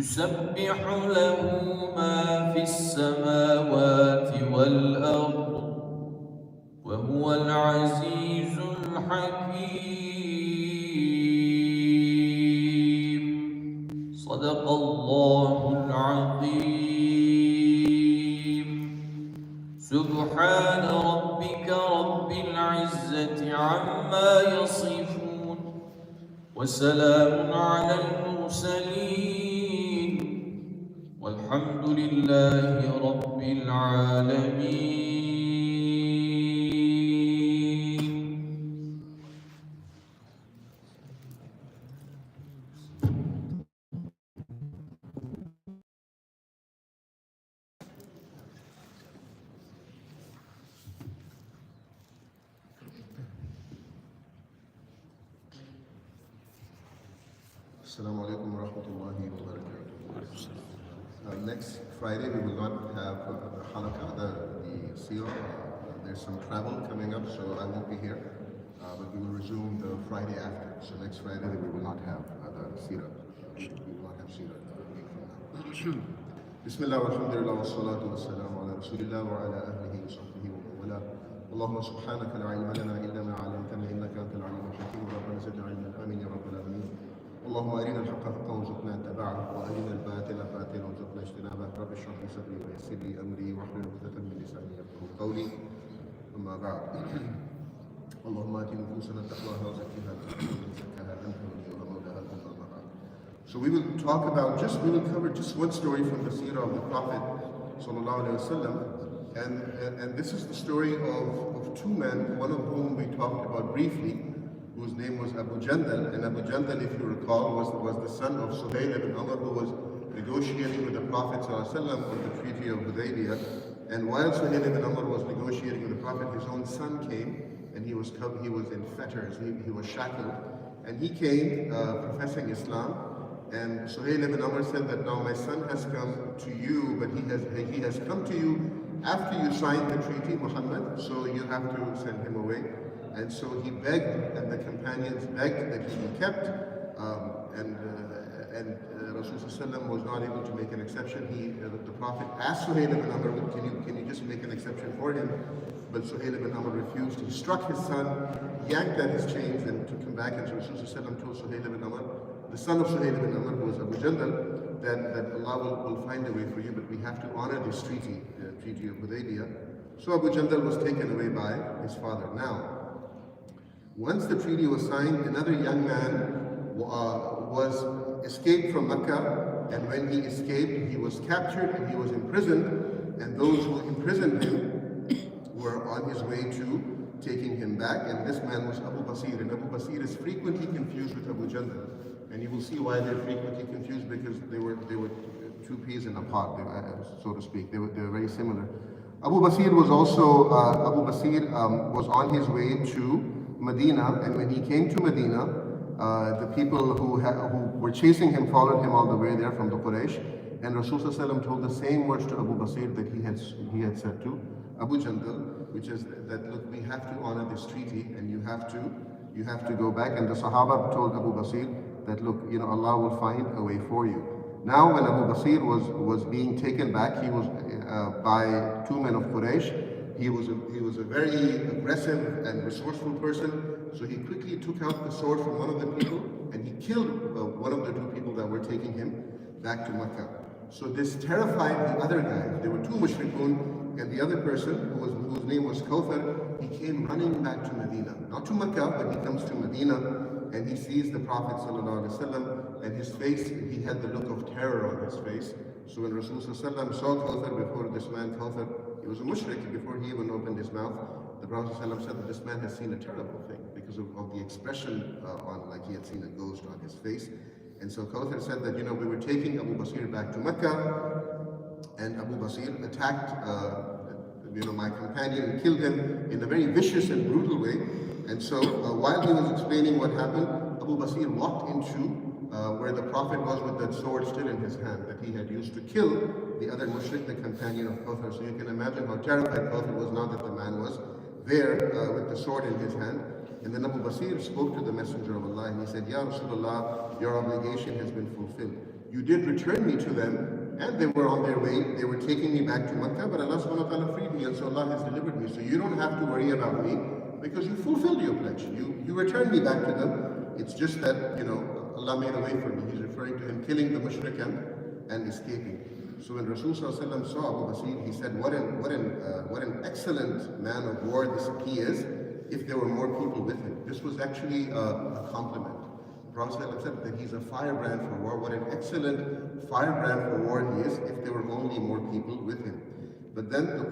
يسبح له ما في السماوات والأرض وهو العزيز الحكيم. صدق الله العظيم. سبحان ربك رب العزة عما يصفون وسلام على المرسلين والحمد لله رب العالمين. Assalamu alaikum wa rahmatullahi wa barakatuh. Next Friday we will not have the halaqah, the seerah. There's some travel coming up, so I won't be here. But we will resume the Friday after. So next Friday we will not have the seerah. We will not have seerah a week from now. Bismillah walhamdulillah wa salatu wa salam ala rasulillah wa ala ahlihi wa sahbihi wa wala. اللهم سبحانك لا علم لنا إلا ما علمتنا إنك أنت العليم الحكيم ربنا زدنا علما آمين يا رب العالمين. اللهم أرنا الحق حقا وارزقنا اتباعه وأرنا الباطل باطلا وارزقنا اجتنابه رب اشرح لي صدري ويسر لي أمري واحلل عقدة من لساني يفقهوا قولي أما بعد. اللهم آت نفوسنا تقواها وزكها أنت وليها ومولاها أما بعد. So we will cover just one story from the seerah of the Prophet sallallahu alaihi wasallam, and this is the story of two men, one of whom we talked about briefly, whose name was Abu Jandal. And Abu Jandal, if you recall, was the son of Suhail ibn Amr, who was negotiating with the Prophet ﷺ for the Treaty of Hudaybiyah. And while Suhail ibn Amr was negotiating with the Prophet, his own son came, and he was in fetters, he was shackled. And he came professing Islam. And Suhail ibn Amr said that, now my son has come to you, but he has come to you after you signed the treaty, Muhammad, so you have to send him away. And so he begged, and the companions begged that he be kept, and Rasulullah was not able to make an exception. The Prophet asked Suhail ibn Amr, can you just make an exception for him? But Suhail ibn Amr refused. He struck his son, yanked at his chains, and took him back. And Rasulullah told Suhail ibn Amr, the son of Suhail ibn Amr, who was Abu Jandal, that Allah will find a way for you, but we have to honor this treaty, the Treaty of Hudaybiyah. So Abu Jandal was taken away by his father. Now, once the treaty was signed, another young man was escaped from Mecca, and when he escaped, he was captured and he was imprisoned, and those who imprisoned him were on his way to taking him back, and this man was Abu Basir, and Abu Basir is frequently confused with Abu Jandal, and you will see why they're frequently confused, because they were two peas in a pod, so to speak. They were very similar. Abu Basir was on his way to Medina, and when he came to Medina, the people who were chasing him followed him all the way there from the Quraysh, and Rasulullah told the same words to Abu Basir that he had said to Abu Jandal, which is that, look, we have to honor this treaty, and you have to go back. And the Sahaba told Abu Basir that, look, Allah will find a way for you. Now, when Abu Basir was being taken back, he was by two men of Quraysh. He was a very aggressive and resourceful person, so he quickly took out the sword from one of the people, and he killed one of the two people that were taking him back to Mecca. So this terrified the other guy. There were two mushrikun, and the other person, whose name was Kawthar, he came running back to Medina. Not to Mecca, but he comes to Medina, and he sees the Prophet ﷺ, and his face, he had the look of terror on his face. So when Rasulullah ﷺ saw Kawthar, before this man, Kawthar, he was a mushrik, before he even opened his mouth, the Prophet ﷺ said that this man has seen a terrible thing because of the expression like he had seen a ghost on his face. And so Kawthar said that, we were taking Abu Basir back to Mecca, and Abu Basir attacked my companion and killed him in a very vicious and brutal way. And so while he was explaining what happened, Abu Basir walked into where the Prophet was with that sword still in his hand that he had used to kill the other mushrik, the companion of Kawthar. So you can imagine how terrified Kawthar was now that the man was there with the sword in his hand. And then Abu Basir spoke to the Messenger of Allah, and he said, Ya Rasulullah, your obligation has been fulfilled. You did return me to them, and they were on their way. They were taking me back to Makkah, but Allah subhanahu wa ta'ala freed me, and so Allah has delivered me. So you don't have to worry about me, because you fulfilled your pledge. You returned me back to them. It's just that, Allah made a way for me. He's referring to him killing the mushrik and escaping. So when Rasulullah saw Abu Basir, he said, what an excellent man of war he is, if there were more people with him. This was actually a compliment. The Prophet said that he's a firebrand for war. What an excellent firebrand for war he is, if there were only more people with him. But then the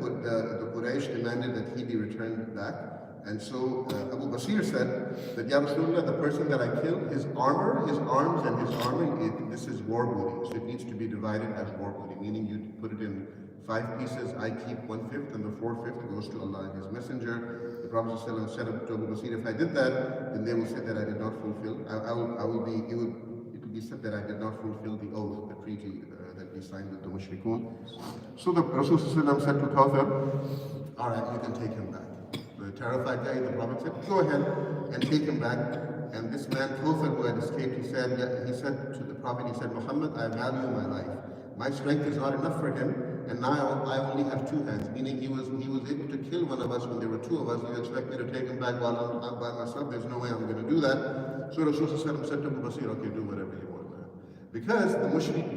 Quraysh demanded that he be returned back. And so Abu Basir said that, Ya Rasulullah, the person that I killed, his arms and his armor, this is war booty. So it needs to be divided as war booty, meaning you put it in 5 pieces. I keep 1/5, and the 4/5 goes to Allah and His Messenger. The Prophet ﷺ said to Abu Basir, if I did that, then they will say that I did not fulfill. It will be said that I did not fulfill the oath, the treaty that we signed with the mushrikun. So the Rasul ﷺ said to Kawthar, all right, you can take him back. The terrified guy, the Prophet said, go ahead and take him back. And this man, Kawthar, who had escaped, he said to the Prophet, he said, Muhammad, I value my life. My strength is not enough for him, and now I only have 2 hands, meaning he was able to kill one of us when there were 2 of us. You expect me to take him back while I'm by myself? There's no way I'm going to do that. So Rasulullah said to Abu Basir, okay, do whatever you want, man. Because the mushrik,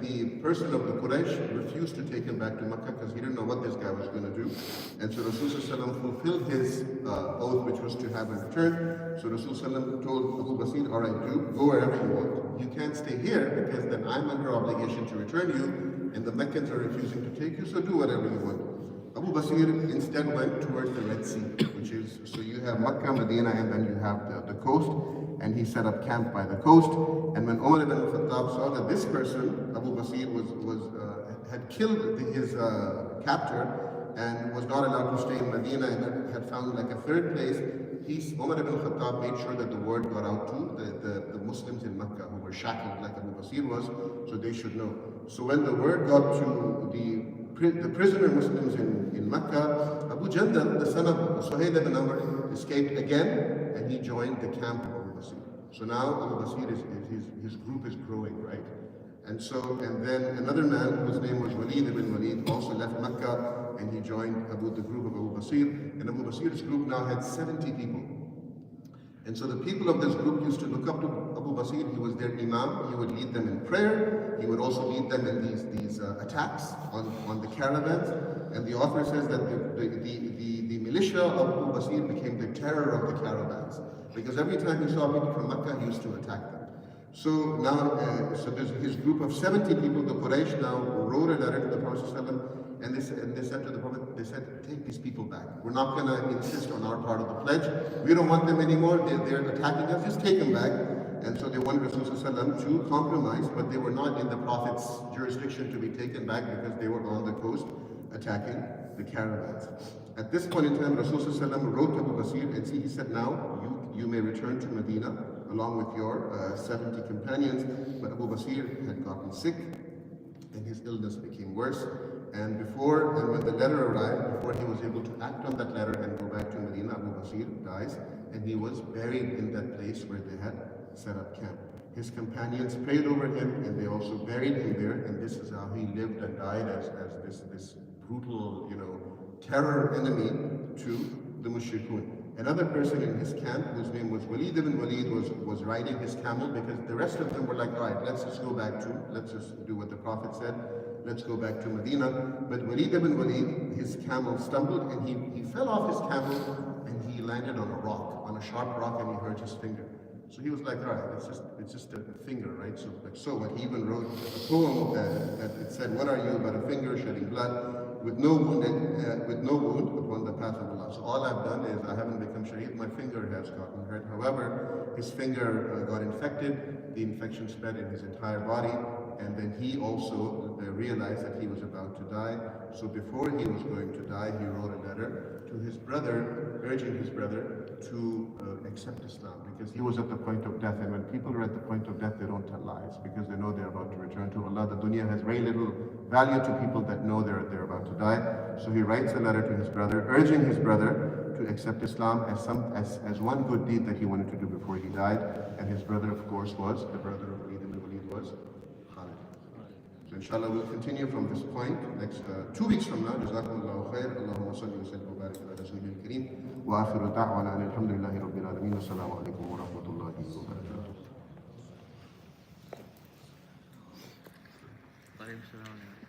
the person of the Quraysh refused to take him back to Makkah because he didn't know what this guy was going to do. And so Rasulullah fulfilled his oath, which was to have him return. So Rasulullah told Abu Basir, all right, go wherever you want. You can't stay here because then I'm under obligation to return you, and the Meccans are refusing to take you, so do whatever you want. Abu Basir instead went towards the Red Sea, which is, so you have Makkah, Medina, and then you have the coast, and he set up camp by the coast. And when Umar ibn Khattab saw that this person, Abu Basir, had killed his captor and was not allowed to stay in Medina and had found like a 3rd place, Umar ibn Khattab made sure that the word got out to the Muslims in Makkah who were shackled like Abu Basir was, so they should know. So when the word got to the prisoner Muslims in Makkah, Abu Jandal, the son of Suhail ibn Amr, escaped again, and he joined the camp of Abu Basir. So now Abu Basir, his group is growing, right? And then another man whose name was Walid ibn Walid also left Makkah, and he joined the group of Abu Basir. And Abu Basir's group now had 70 people. And so the people of this group used to look up to Abu Basir. He was their imam. He would lead them in prayer. He would also lead them in these attacks on the caravans. And the author says that the militia of Abu Basir became the terror of the caravans, because every time he saw people from Makkah, he used to attack them. So now, there's his group of 70 people. The Quraysh now wrote a letter to the Prophet ﷺ, and they said to the Prophet, take these people back. We're not going to insist on our part of the pledge. We don't want them anymore. They're attacking us. Just take them back. And so they wanted Rasulullah ﷺ to compromise, but they were not in the Prophet's jurisdiction to be taken back because they were on the coast attacking the caravans. At this point in time, Rasulullah ﷺ wrote to Abu Basir, and he said, now you may return to Medina along with your 70 companions. But Abu Basir had gotten sick, and his illness became worse. And when the letter arrived, before he was able to act on that letter and go back to Medina, Abu Basir dies, and he was buried in that place where they had set up camp. His companions prayed over him, and they also buried him there, and this is how he lived and died as this brutal, terror enemy to the mushrikun. Another person in his camp, whose name was Walid ibn Walid, was riding his camel, because the rest of them were like, all right, let's just do what the Prophet said, let's go back to Medina. But Walid ibn Walid, his camel stumbled, and he fell off his camel, and he landed on a rock, on a sharp rock, and he hurt his finger. So he was like, all right, it's just a finger, right? So what, he even wrote a poem that it said, what are you but a finger shedding blood, with no wound upon the path of Allah. So all I've done is I haven't become shaheed, my finger has gotten hurt. However, his finger got infected, the infection spread in his entire body, and then he also realized that he was about to die. So before he was going to die, he wrote a letter to his brother, urging his brother to accept Islam, because he was at the point of death. And when people are at the point of death, they don't tell lies, because they know they're about to return to Allah. The dunya has very little value to people that know they're about to die. So he writes a letter to his brother, urging his brother to accept Islam as one good deed that he wanted to do before he died. And his brother, of course, the brother of Walid ibn Walid was So inshallah we'll continue from this point next 2 weeks from now. Jazakumullahu khair. Allahumma salli wa sallim wa barik ala rasulil kareem. Wa akhiru da'wana alhamdulillahi rabbil alameen. Assalamu alaikum wa rahmatullahi wa barakatuh.